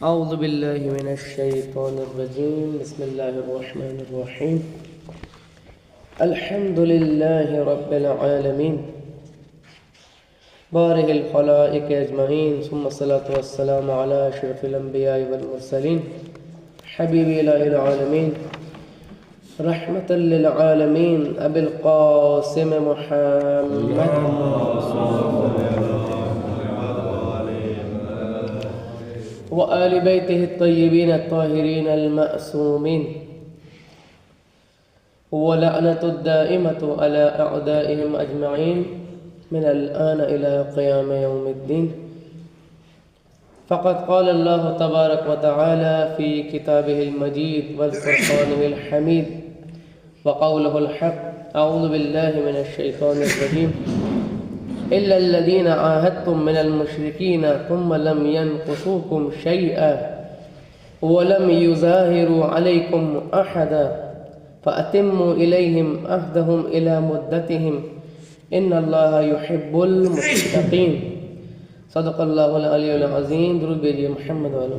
اعوذ باللہ من الشیطان الرجیم بسم اللہ الرحمن الرحیم الحمد للہ رب العالمین بارئ الخلائق اجمعین ثم الصلاة والسلام علی اشرف الانبیاء والمرسلین حبیب الہ العالمین رحمة للعالمین ابی القاسم محمد وآل بيته الطيبين الطاهرين المأسومين ولعنة الدائمة على أعدائهم أجمعين من الآن إلى قيام يوم الدين. فقد قال الله تبارك وتعالى في كتابه المجيد والفرقانه الحميد وقوله الحق أعوذ بالله من الشيطان الرجيم إلا الذين عاهدتم من المشركين ثم لم ينقصوكم شيئا ولم يظاهروا عليكم أحدا فأتموا إليهم عهدهم إلى مدتهم إن الله يحب المتقين. صدق الله العلي العظيم. درود بھیجیے محمد وعلى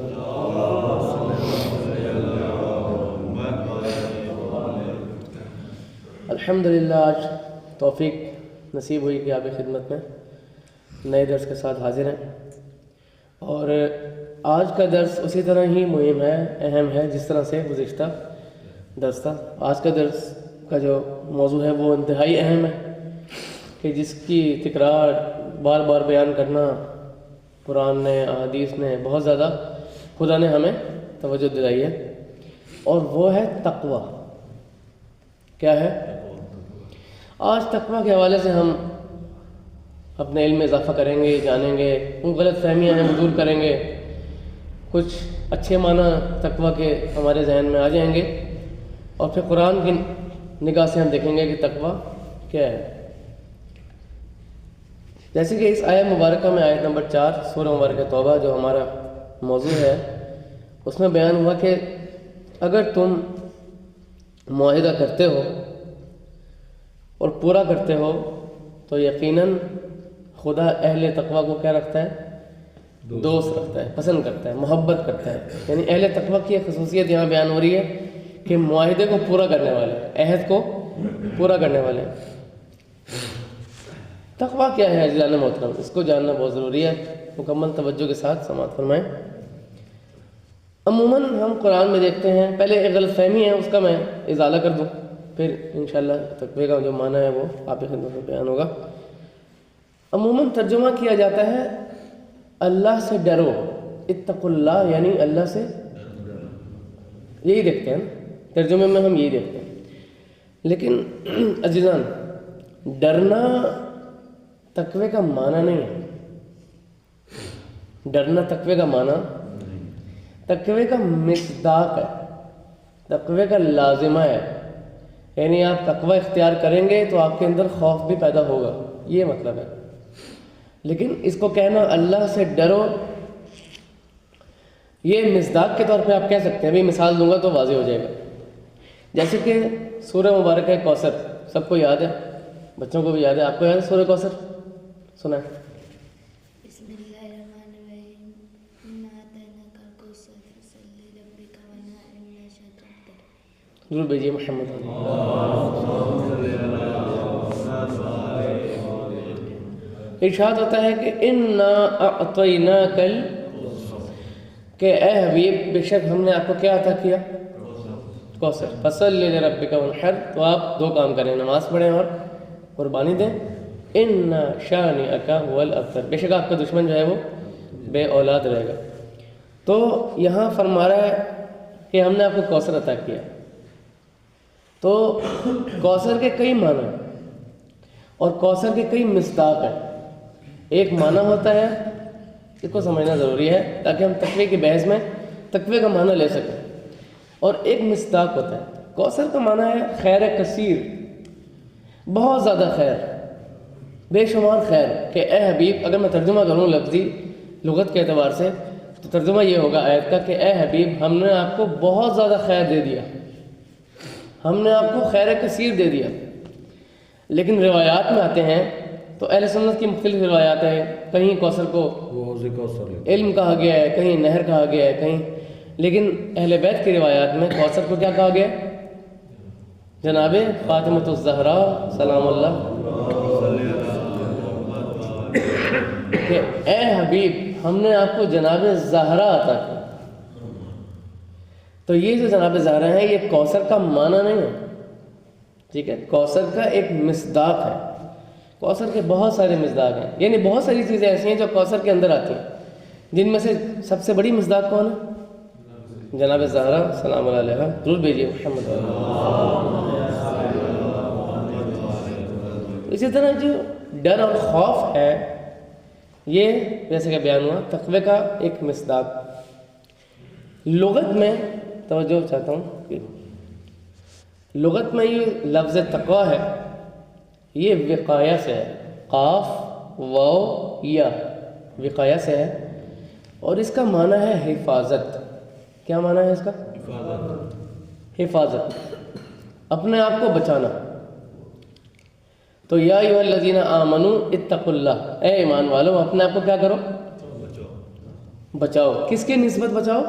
الحمدللہ. آج توفیق نصیب ہوئی کہ آپ کی خدمت میں نئے درس کے ساتھ حاضر ہیں، اور آج کا درس اسی طرح ہی مہم ہے، اہم ہے جس طرح سے گزشتہ درس تھا. آج کا درس کا جو موضوع ہے وہ انتہائی اہم ہے کہ جس کی تکرار بار بار بیان کرنا قرآن نے، احادیث نے بہت زیادہ خدا نے ہمیں توجہ دلائی ہے، اور وہ ہے تقوی. کیا ہے؟ آج تقوی کے حوالے سے ہم اپنے علم میں اضافہ کریں گے، جانیں گے، ان غلط فہمیاں ہیں وہ دور کریں گے، کچھ اچھے معنی تقوی کے ہمارے ذہن میں آ جائیں گے، اور پھر قرآن کی نگاہ سے ہم دیکھیں گے کہ تقوی کیا ہے. جیسے کہ اس آیت مبارکہ میں آیت نمبر 4 سورہ مبارکہ توبہ جو ہمارا موضوع ہے، اس میں بیان ہوا کہ اگر تم معاہدہ کرتے ہو اور پورا کرتے ہو تو یقیناً خدا اہل تقوی کو کیا رکھتا ہے؟ دوست رکھتا ہے، پسند کرتا ہے، محبت کرتا ہے. یعنی اہل تقوی کی خصوصیت یہاں بیان ہو رہی ہے کہ معاہدے کو پورا کرنے والے، عہد کو پورا کرنے والے. تقوی کیا ہے عزیزان محترم؟ اس کو جاننا بہت ضروری ہے. مکمل توجہ کے ساتھ سماعت فرمائیں. عموماً ہم قرآن میں دیکھتے ہیں، پہلے ایک غلط فہمی ہے اس کا میں ازالہ کر دوں، پھر انشاءاللہ تقوی کا جو معنی ہے وہ آپ کی خدمت میں بیان ہوگا. عموماً ترجمہ کیا جاتا ہے اللہ سے ڈرو، اتقوا اللہ، یعنی اللہ سے یہی دیکھتے ہیں نا ترجمے میں، ہم یہی دیکھتے ہیں. لیکن عزیزان، ڈرنا تقوی کا معنی نہیں ہے. ڈرنا تقوی کا معنی، تقوی کا مصداق ہے، تقوی کا لازمہ ہے. یعنی آپ تقوی اختیار کریں گے تو آپ کے اندر خوف بھی پیدا ہوگا، یہ مطلب ہے. لیکن اس کو کہنا اللہ سے ڈرو، یہ مصداق کے طور پہ آپ کہہ سکتے ہیں. ابھی مثال دوں گا تو واضح ہو جائے گا. جیسے کہ سورہ مبارکہ کوثر سب کو یاد ہے، بچوں کو بھی یاد ہے. آپ کو یاد ہے سورہ کوثر؟ سنا ہے؟ بسم اللہ الرحمن الرحیم انا اعطیناک الکوثر فصلی لربک وانحر ان شانئک. ضرور بھیجیے محمد. ارشاد ہوتا ہے کہ انا اعطیناک کہ اے حبیب بے شک ہم نے آپ کو کیا عطا کیا؟ کوثر. فصلی لربک وانحر، تو آپ دو کام کریں، نماز پڑھیں اور قربانی دیں. ان شانئک هو الابتر، بے شک آپ کا دشمن جو ہے وہ بے اولاد رہے گا. تو یہاں فرما رہا ہے کہ ہم نے آپ کو کوثر عطا کیا. تو کوثر کے کئی معنی ہیں اور کوثر کے کئی مصداق ہیں. ایک معنی ہوتا ہے، اس کو سمجھنا ضروری ہے تاکہ ہم تقوی کی بحث میں تقوی کا معنی لے سکیں. اور ایک مصداق ہوتا ہے. کوثر کا معنی ہے خیر کثیر، بہت زیادہ خیر، بے شمار خیر. کہ اے حبیب، اگر میں ترجمہ کروں لفظی لغت کے اعتبار سے تو ترجمہ یہ ہوگا آیت کا کہ اے حبیب ہم نے آپ کو بہت زیادہ خیر دے دیا، ہم نے آپ کو خیر کثیر دے دیا. لیکن روایات میں آتے ہیں تو اہل سنت کی مختلف روایات ہیں، کہیں کوثر کو علم کہا گیا ہے، کہیں نہر کہا گیا ہے، کہیں، لیکن اہل بیت کی روایات میں کوثر کو کیا کہا گیا؟ جناب فاطمۃ الزہرا سلام اللہ، کہ اے حبیب ہم نے آپ کو جناب زہرا عطا کی۔ تو یہ جو جناب زہرا ہیں یہ کوثر کا معنی نہیں ہے، ٹھیک ہے، کوثر کا ایک مصداق ہے۔ کوثر کے بہت سارے مصداق ہیں، یعنی بہت ساری چیزیں ایسی ہیں جو کوثر کے اندر آتی ہیں، جن میں سے سب سے بڑی مصداق کون ہے؟ جناب زہرا سلام اللہ علیہ، ضرور بھیجیے محمد۔ اسی طرح جو ڈر اور خوف ہے، یہ جیسے کہ بیان ہوا تقوی کا ایک مصداق۔ لغت میں توجہ چاہتا ہوں کہ لغت میں یہ لفظ تقوی ہے، یہ وقایہ سے ہے، قاف واو یا وقایہ سے ہے، اور اس کا معنی ہے حفاظت۔ کیا معنی ہے اس کا؟ حفاظت، اپنے آپ کو بچانا۔ تو یا ایھا الذین آمنوا اتقوا اللہ، اے ایمان والو اپنے آپ کو کیا کرو؟ بچاؤ۔ کس کی نسبت بچاؤ؟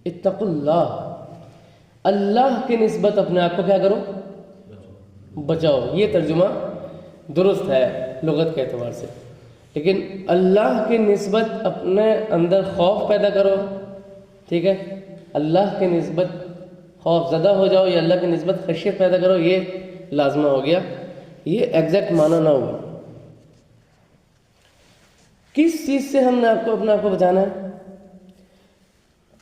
اتقوا اللہ، اللہ کی نسبت اپنے آپ کو کیا کرو؟ بچاؤ۔ یہ ترجمہ درست ہے لغت کے اعتبار سے، لیکن اللہ کی نسبت اپنے اندر خوف پیدا کرو، ٹھیک ہے، اللہ کی نسبت خوف زدہ ہو جاؤ یا اللہ کی نسبت خشیت پیدا کرو، یہ لازمہ ہو گیا، یہ ایگزیکٹ معنی نہ ہوا۔ کس چیز سے ہم نے آپ کو اپنے آپ کو بچانا ہے؟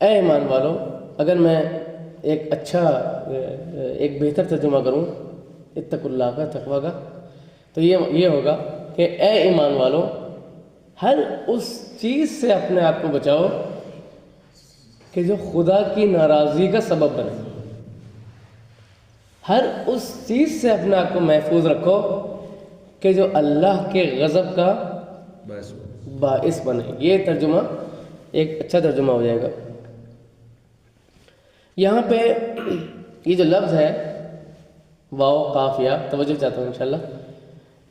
اے ایمان والو، اگر میں ایک اچھا ایک بہتر ترجمہ کروں اتقوا اللہ کا، تقوی کا، تو یہ ہوگا کہ اے ایمان والو ہر اس چیز سے اپنے آپ کو بچاؤ کہ جو خدا کی ناراضگی کا سبب بنے، ہر اس چیز سے اپنے آپ کو محفوظ رکھو کہ جو اللہ کے غضب کا باعث بنے۔ یہ ترجمہ ایک اچھا ترجمہ ہو جائے گا۔ یہاں پہ یہ جو لفظ ہے واو قاف یا، توجہ چاہتا ہوں انشاءاللہ،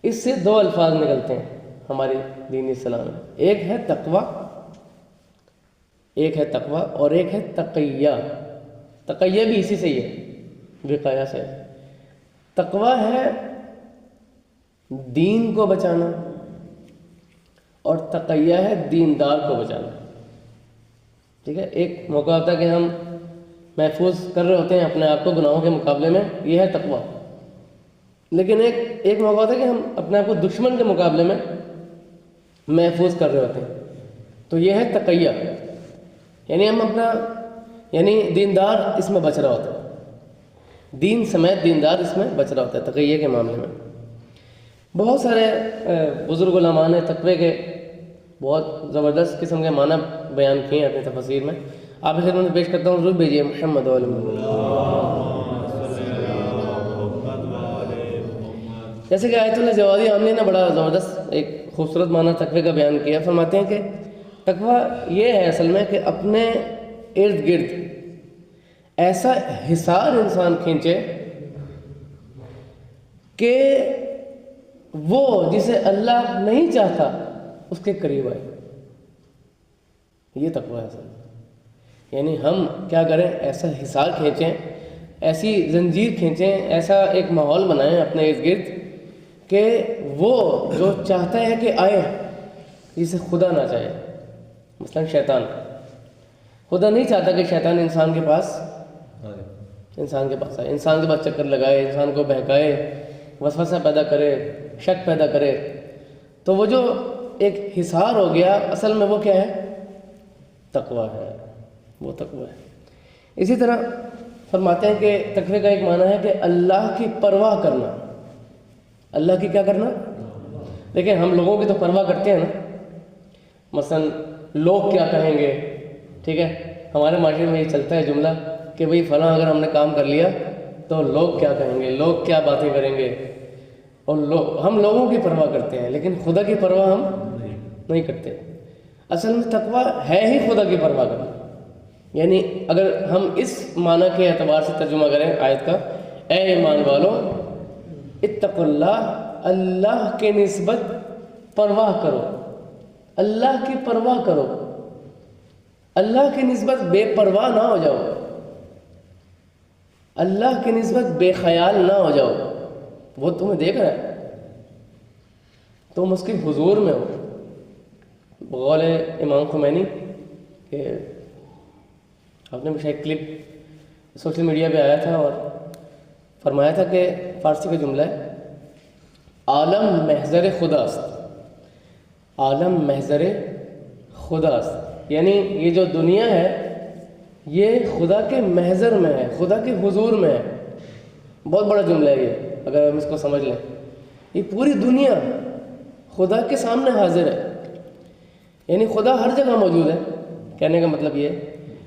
اس سے دو الفاظ نکلتے ہیں ہمارے دین اسلام میں، ایک ہے تقوی، ایک ہے تقوی اور ایک ہے تقیہ۔ تقیہ بھی اسی سے ہی ہے، وقایہ سے۔ تقوی ہے دین کو بچانا اور تقیہ ہے دیندار کو بچانا، ٹھیک ہے۔ ایک موقع ہوتا ہے کہ ہم محفوظ کر رہے ہوتے ہیں اپنے آپ کو گناہوں کے مقابلے میں، یہ ہے تقوی، لیکن ایک موقع ہوتا ہے کہ ہم اپنے آپ کو دشمن کے مقابلے میں محفوظ کر رہے ہوتے ہیں، تو یہ ہے تقیہ، یعنی ہم اپنا دیندار اس میں بچ رہا ہوتا ہے، دین سمیت دیندار اس میں بچ رہا ہوتا ہے تقیہ کے معاملے میں۔ بہت سارے بزرگ علماء نے تقوی کے بہت زبردست قسم کے معنی بیان کیے ہیں اپنی تفسیر میں، آپ کی خدمت میں پیش کرتا ہوں، ضرور بھیجیے محمد وعلی محمد۔ جیسے کہ آیت اللہ جوادی عاملی نے بڑا زبردست ایک خوبصورت معنی تقوی کا بیان کیا، فرماتے ہیں کہ تقوی یہ ہے اصل میں کہ اپنے ارد گرد ایسا حصار انسان کھینچے کہ وہ جسے اللہ نہیں چاہتا اس کے قریب آئے، یہ تقوی ہے اصل میں۔ یعنی ہم کیا کریں، ایسا حصار کھینچیں، ایسی زنجیر کھینچیں، ایسا ایک ماحول بنائیں اپنے ارد گرد کہ وہ جو چاہتا ہے کہ آئے جسے خدا نہ چاہے، مثلا شیطان، خدا نہیں چاہتا کہ شیطان انسان کے پاس آئے، انسان کے پاس چکر لگائے، انسان کو بہکائے، وسوسہ پیدا کرے، شک پیدا کرے، تو وہ جو ایک حصار ہو گیا اصل میں وہ کیا ہے؟ تقوی ہے، وہ تقوی ہے۔ اسی طرح فرماتے ہیں کہ تقوی کا ایک معنی ہے کہ اللہ کی پرواہ کرنا، اللہ کی کیا کرنا؟ دیکھیں ہم لوگوں کی تو پرواہ کرتے ہیں نا، مثلا لوگ کیا کہیں گے، ٹھیک ہے، ہمارے معاشرے میں یہ چلتا ہے جملہ کہ بھئی فلاں اگر ہم نے کام کر لیا تو لوگ کیا کہیں گے، لوگ کیا باتیں کریں گے، اور ہم لوگوں کی پرواہ کرتے ہیں لیکن خدا کی پرواہ ہم نہیں کرتے۔ اصل میں تقوی ہے ہی خدا کی پرواہ کرنا، یعنی اگر ہم اس معنی کے اعتبار سے ترجمہ کریں آیت کا، اے ایمان والو اتقوا اللہ، اللہ کے نسبت پرواہ کرو، اللہ کی پرواہ کرو، اللہ کی نسبت بے پرواہ نہ ہو جاؤ، اللہ کی نسبت بے خیال نہ ہو جاؤ۔ وہ تمہیں دیکھ رہا ہے، تم اس کے حضور میں ہو۔ بقول امام خمینی کہ آپ نے مجھے ایک کلپ سوشل میڈیا پہ آیا تھا اور فرمایا تھا کہ فارسی کا جملہ ہے، عالم محضر خدا است، عالم محضر خدا است، یعنی یہ جو دنیا ہے یہ خدا کے محضر میں ہے، خدا کے حضور میں ہے۔ بہت بڑا جملہ ہے یہ، اگر ہم اس کو سمجھ لیں، یہ پوری دنیا خدا کے سامنے حاضر ہے، یعنی خدا ہر جگہ موجود ہے۔ کہنے کا مطلب یہ ہے،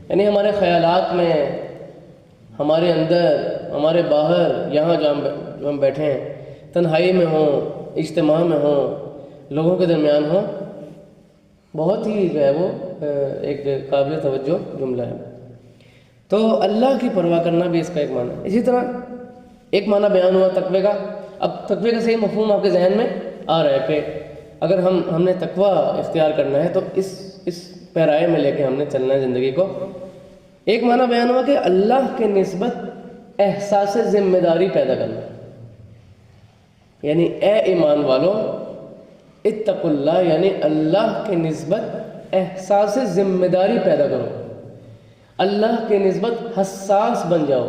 یعنی ہمارے خیالات میں، ہمارے اندر، ہمارے باہر، یہاں جو ہم بیٹھے ہیں، تنہائی میں ہوں، اجتماع میں ہوں، لوگوں کے درمیان ہوں، بہت ہی جو ہے وہ ایک قابل توجہ جملہ ہے۔ تو اللہ کی پرواہ کرنا بھی اس کا ایک معنی ہے۔ اسی طرح ایک معنی بیان ہوا تقوی کا۔ اب تقوی کا صحیح مفہوم آپ کے ذہن میں آ رہا ہے کہ اگر ہم نے تقوی اختیار کرنا ہے تو اس پیرائے میں لے کے ہم نے چلنا ہے زندگی کو۔ ایک معنی بیان ہوا کہ اللہ کے نسبت احساس ذمہ داری پیدا کرنا، یعنی اے ایمان والو اتقوا اللہ، یعنی اللہ کے نسبت احساس ذمہ داری پیدا کرو، اللہ کے نسبت حساس بن جاؤ،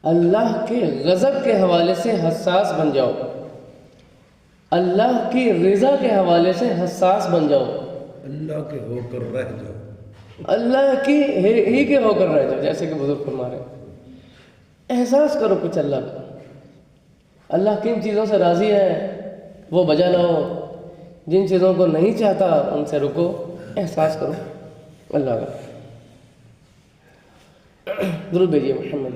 اللہ کے غضب کے حوالے سے حساس بن جاؤ، اللہ کی رضا کے حوالے سے حساس بن جاؤ، اللہ کے ہو کر رہ جاؤ، اللہ کی ہی کے ہو کر رہ جاؤ، جیسے کہ بزرگ فرما رہے ہیں۔ احساس کرو کچھ اللہ کا، اللہ کن چیزوں سے راضی ہے وہ بجا لاؤ، جن چیزوں کو نہیں چاہتا ان سے رکو، احساس کرو اللہ کا۔ درود بھیجیے محمد۔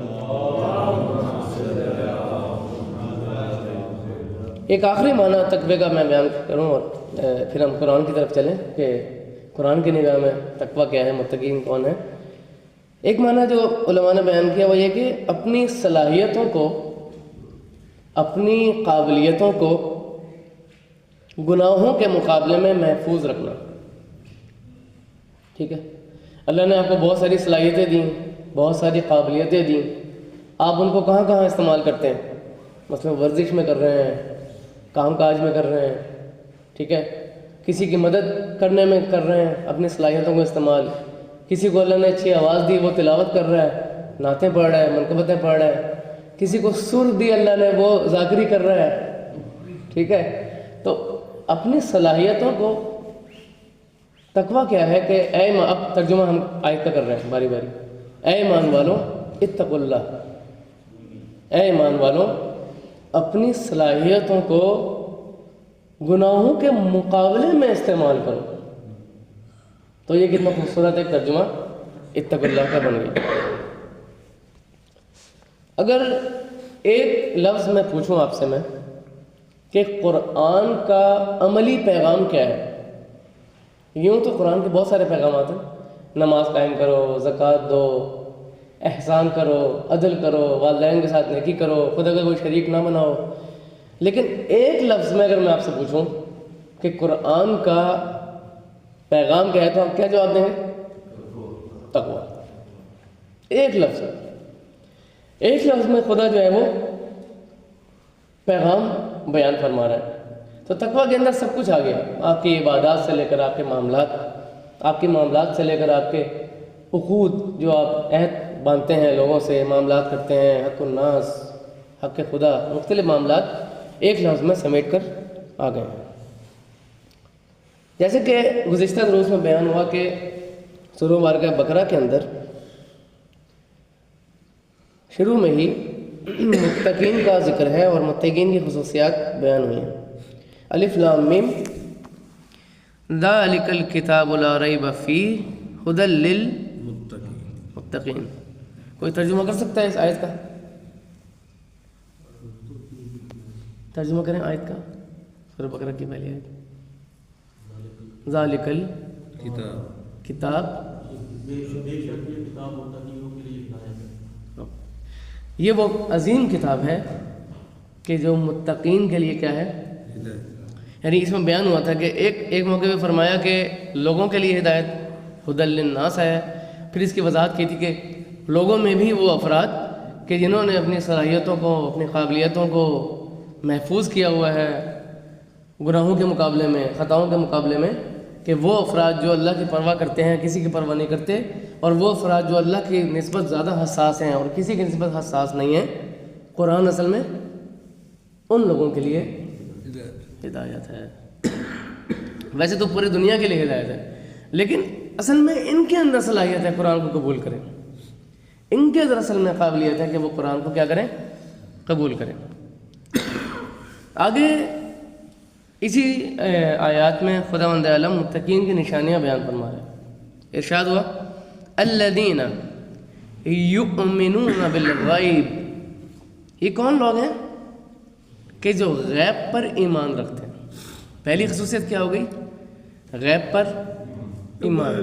ایک آخری معنی تقوی کا میں بیان کروں اور پھر ہم قرآن کی طرف چلیں کہ قرآن کی نگاہ میں تقوی کیا ہے، متقین کون ہے۔ ایک معنی جو علماء نے بیان کیا وہ یہ کہ اپنی صلاحیتوں کو، اپنی قابلیتوں کو گناہوں کے مقابلے میں محفوظ رکھنا۔ ٹھیک ہے، اللہ نے آپ کو بہت ساری صلاحیتیں دیں، بہت ساری قابلیتیں دیں، آپ ان کو کہاں کہاں استعمال کرتے ہیں؟ مثلا ورزش میں کر رہے ہیں، کام کاج میں کر رہے ہیں، ٹھیک ہے، کسی کی مدد کرنے میں کر رہے ہیں اپنی صلاحیتوں کو استعمال، کسی کو اللہ نے اچھی آواز دی وہ تلاوت کر رہا ہے، نعتیں پڑھ رہا ہے، منقبتیں پڑھ رہا ہے، کسی کو سر دی اللہ نے وہ ذاکری کر رہا ہے، ٹھیک ہے۔ تو اپنی صلاحیتوں کو، تقوی کیا ہے کہ اب ترجمہ ہم آیت کا کر رہے ہیں باری باری۔ اے ایمان والو اتقوا اللہ، اے ایمان والو اپنی صلاحیتوں کو گناہوں کے مقابلے میں استعمال کرو۔ تو یہ کتنا خوبصورت ایک ترجمہ اتقوا اللہ کا بن گیا۔ اگر ایک لفظ میں پوچھوں آپ سے میں کہ قرآن کا عملی پیغام کیا ہے، یوں تو قرآن کے بہت سارے پیغامات ہیں، نماز قائم کرو، زکوٰۃ دو، احسان کرو، عدل کرو، والدین کے ساتھ نیکی کرو، خدا کا کوئی شریک نہ بناؤ، لیکن ایک لفظ میں اگر میں آپ سے پوچھوں کہ قرآن کا پیغام کیا ہے تو آپ کیا جواب دیں گے؟ تقویٰ۔ ایک لفظ، ایک لفظ میں خدا جو ہے وہ پیغام بیان فرما رہا ہے۔ تو تقویٰ کے اندر سب کچھ آ گیا، آپ کی عبادات سے لے کر آپ کے معاملات، آپ کے معاملات سے لے کر آپ کے عقود، جو آپ عہد باندھتے ہیں لوگوں سے، معاملات کرتے ہیں، حق الناس، حق خدا، مختلف معاملات ایک لفظ میں سمیٹ کر آ گئے ہیں۔ جیسے کہ گزشتہ دروس میں بیان ہوا کہ سورہ مبارکہ بقرہ کے اندر شروع میں ہی متقین کا ذکر ہے اور متقین کی خصوصیات بیان ہوئی ہیں۔ الف لام میم ذالک الکتاب لا ریب فیہ ھدی للمتقین۔ کوئی ترجمہ کر سکتا ہے اس آیت کا؟ ترجمہ کریں آیت کا، سورہ بقرہ کی پہلی آیت۔ ذالک الکتاب، یہ وہ عظیم کتاب ہے کہ جو متقین کے لیے کیا ہے، یعنی اس میں بیان ہوا تھا کہ ایک موقع پہ فرمایا کہ لوگوں کے لیے ہدایت ھدی للناس ہے، پھر اس کی وضاحت کی تھی کہ لوگوں میں بھی وہ افراد کہ جنہوں نے اپنی صلاحیتوں کو، اپنی قابلیتوں کو محفوظ کیا ہوا ہے گناہوں کے مقابلے میں، خطاؤں کے مقابلے میں، کہ وہ افراد جو اللہ کی پرواہ کرتے ہیں، کسی کی پرواہ نہیں کرتے، اور وہ افراد جو اللہ کی نسبت زیادہ حساس ہیں اور کسی کی نسبت حساس نہیں ہیں، قرآن اصل میں ان لوگوں کے لیے ہدایت ہے۔ ویسے تو پوری دنیا کے لیے ہدایت ہے، لیکن اصل میں ان کے اندر صلاحیت ہے قرآن کو قبول کریں، ان کے اندر اصل میں قابلیت ہے کہ وہ قرآن کو کیا کریں، قبول کریں۔ آگے اسی آیات میں خداوند عالم متقین کی نشانیاں بیان فرما رہے ہیں۔ ارشاد ہوا الذین یؤمنون بالغیب، یہ کون لوگ ہیں کہ جو غیب پر ایمان رکھتے ہیں۔ پہلی خصوصیت کیا ہو گئی؟ غیب پر ایمان۔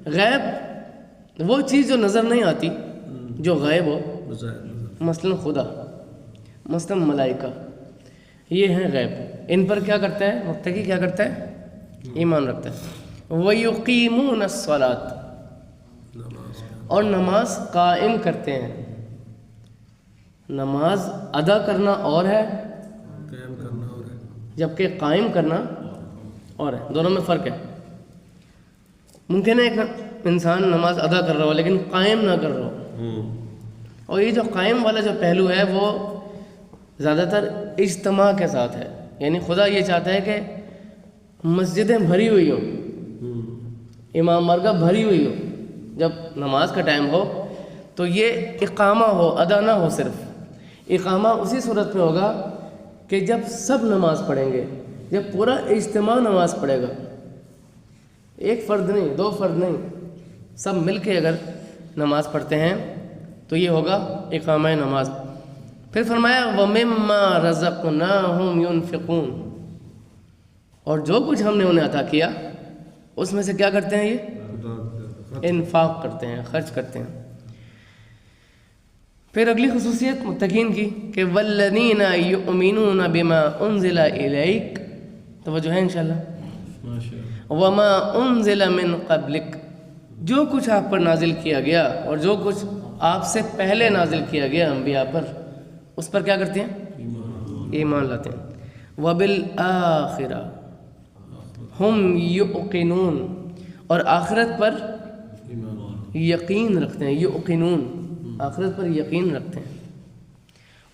غیب وہ چیز جو نظر نہیں آتی، جو غیب ہو، مثلا خدا، مثلا ملائکہ، یہ ہیں غیب، ان پر کیا کرتا ہے متقی؟ کیا کرتا ہے؟ ایمان رکھتا ہے۔ وَيُقِيمُونَ الصَّلَاةَ، اور نماز قائم کرتے ہیں۔ نماز ادا کرنا اور ہے، قائم کرنا اور ہے، جبکہ قائم کرنا اور ہے، دونوں میں فرق ہے۔ ممکن ہے ایک انسان نماز ادا کر رہا ہو لیکن قائم نہ کر رہا ہو، اور یہ جو قائم والا جو پہلو ہے وہ زیادہ تر اجتماع کے ساتھ ہے، یعنی خدا یہ چاہتا ہے کہ مسجدیں بھری ہوئی ہوں، امام بارگاہ بھری ہوئی ہو، جب نماز کا ٹائم ہو تو یہ اقامہ ہو، ادا نہ ہو۔ صرف اقامہ اسی صورت میں ہوگا کہ جب سب نماز پڑھیں گے، جب پورا اجتماع نماز پڑھے گا، ایک فرد نہیں، دو فرد نہیں، سب مل کے اگر نماز پڑھتے ہیں تو یہ ہوگا اقامہ نماز۔ پھر فرمایا وَمِمَّا رَزَقْنَاهُمْ يُنْفِقُونَ، اور جو کچھ ہم نے انہیں عطا کیا اس میں سے کیا کرتے ہیں؟ یہ انفاق کرتے ہیں، خرچ کرتے ہیں۔ پھر اگلی خصوصیت متقین کی کہ وَالَّذِينَ يُؤْمِنُونَ بِمَا أُنزِلَ إِلَيْكَ، توجہ ہے انشاءاللہ، وَمَا أُنزِلَ مِن قَبْلِكَ، جو کچھ آپ پر نازل کیا گیا اور جو کچھ آپ سے پہلے نازل کیا گیا انبیاء پر، اس پر کیا کرتے ہیں؟ ایمان لاتے ہیں۔ وَبِالْآخِرَةِ ہم یقینون، اور آخرت پر یقین رکھتے ہیں، یقینون، آخرت پر یقین رکھتے ہیں۔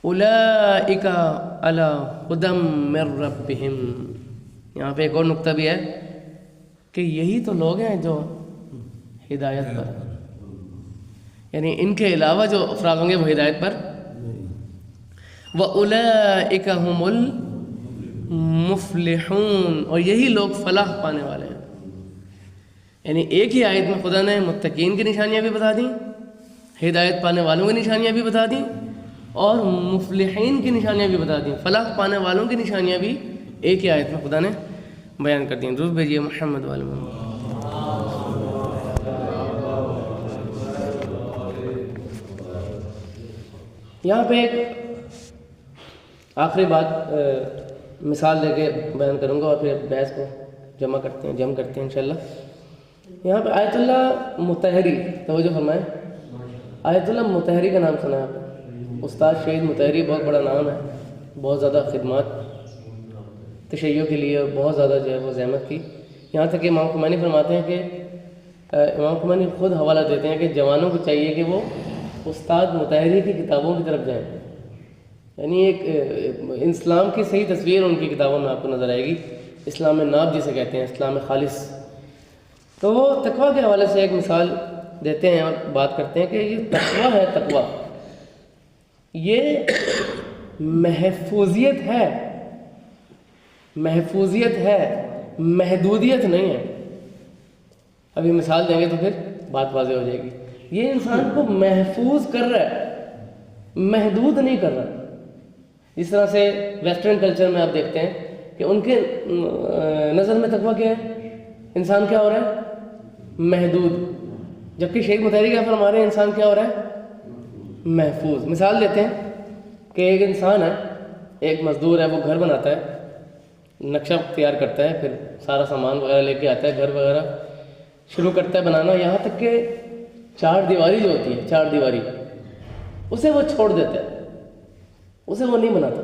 اولئک علی ھدی من ربہم، یہاں پہ ایک اور نقطہ بھی ہے کہ یہی تو لوگ ہیں جو ہدایت پر، یعنی ان کے علاوہ جو افراد ہوں گے وہ ہدایت پر۔ وَأُولَئِكَ هُمُ الْمُفْلِحُونَ، اور یہی لوگ فلاح پانے والے ہیں۔ یعنی ایک ہی آیت میں خدا نے متقین کی نشانیاں بھی بتا دیں، ہدایت پانے والوں کی نشانیاں بھی بتا دیں، اور مفلحین کی نشانیاں بھی بتا دیں، فلاح پانے والوں کی نشانیاں بھی ایک ہی آیت میں خدا نے بیان کر دیں۔ درود بھیجیے محمد والے محمد۔ یہاں پہ ایک آخری بات مثال دے کے بیان کروں گا اور پھر بحث کو جمع کرتے ہیں انشاءاللہ۔ یہاں پہ آیت اللہ مطہری، توجہ فرمائیں، آیت اللہ مطہری کا نام سنا ہے آپ نے؟ استاد شہید مطہری بہت بڑا نام ہے، بہت زیادہ خدمات تشیع کے لیے بہت زیادہ جو ہے وہ زحمت کی، یہاں تک کہ امام خمینی فرماتے ہیں کہ امام خمینی خود حوالہ دیتے ہیں کہ جوانوں کو چاہیے کہ وہ استاد مطہری کی کتابوں کی طرف جائیں، یعنی ایک اسلام کی صحیح تصویر ان کی کتابوں میں آپ کو نظر آئے گی، اسلام ناب جسے کہتے ہیں، اسلام خالص۔ تو وہ تقویٰ کے حوالے سے ایک مثال دیتے ہیں اور بات کرتے ہیں کہ یہ تقویٰ ہے، تقویٰ یہ محفوظیت ہے، محفوظیت ہے، محدودیت نہیں ہے۔ ابھی مثال دیں گے تو پھر بات واضح ہو جائے گی۔ یہ انسان کو محفوظ کر رہا ہے، محدود نہیں کر رہا۔ جس طرح سے ویسٹرن کلچر میں آپ دیکھتے ہیں کہ ان کے نظر میں تقویٰ کیا ہے؟ انسان کیا ہو رہا ہے؟ محدود، جبکہ شیخ مطہری کیا فرما رہے ہیں؟ انسان کیا ہو رہا ہے؟ محفوظ۔ مثال دیتے ہیں کہ ایک انسان ہے، ایک مزدور ہے وہ گھر بناتا ہے، نقشہ تیار کرتا ہے، پھر سارا سامان وغیرہ لے کے آتا ہے، گھر وغیرہ شروع کرتا ہے بنانا، یہاں تک کہ چار دیواری جو ہوتی ہے، چار دیواری اسے وہ چھوڑ دیتا ہے، اسے وہ نہیں بناتا.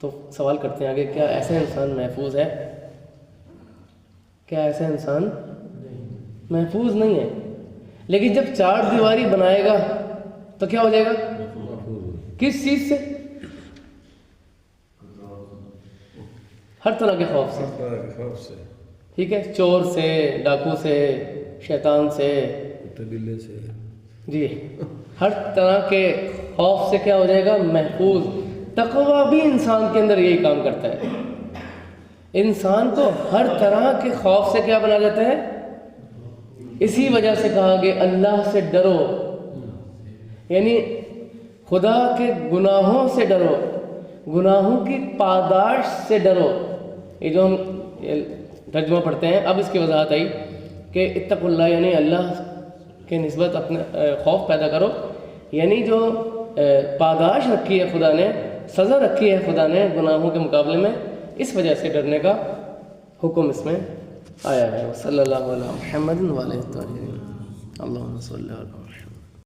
تو سوال کرتے ہیں آگے، کیا ایسا انسان محفوظ ہے؟ کیا ایسا انسان محفوظ نہیں ہے؟ لیکن جب چار دیواری بنائے گا تو کیا ہو جائے گا؟ کس چیز سے؟ ہر طرح کے خوف سے. ٹھیک ہے، چور سے، ڈاکو سے، شیطان سے، بلے سے، جی ہر طرح کے خوف سے کیا ہو جائے گا؟ محفوظ. تقویٰ بھی انسان کے اندر یہی کام کرتا ہے، انسان کو ہر طرح کے خوف سے کیا بنا دیتا ہے. اسی وجہ سے کہا کہ اللہ سے ڈرو، یعنی خدا کے گناہوں سے ڈرو، گناہوں کی پاداش سے ڈرو. یہ جو ہم ترجمہ پڑھتے ہیں، اب اس کی وضاحت آئی کہ اتقوا اللہ یعنی اللہ کے نسبت اپنے خوف پیدا کرو، یعنی جو پاداش رکھی ہے خدا نے، سزا رکھی ہے خدا نے گناہوں کے مقابلے میں، اس وجہ سے ڈرنے کا حکم اس میں آیا ہے. صلی اللہ علیہ محمد وعلیہ الطاہرین. اللہم صلی علی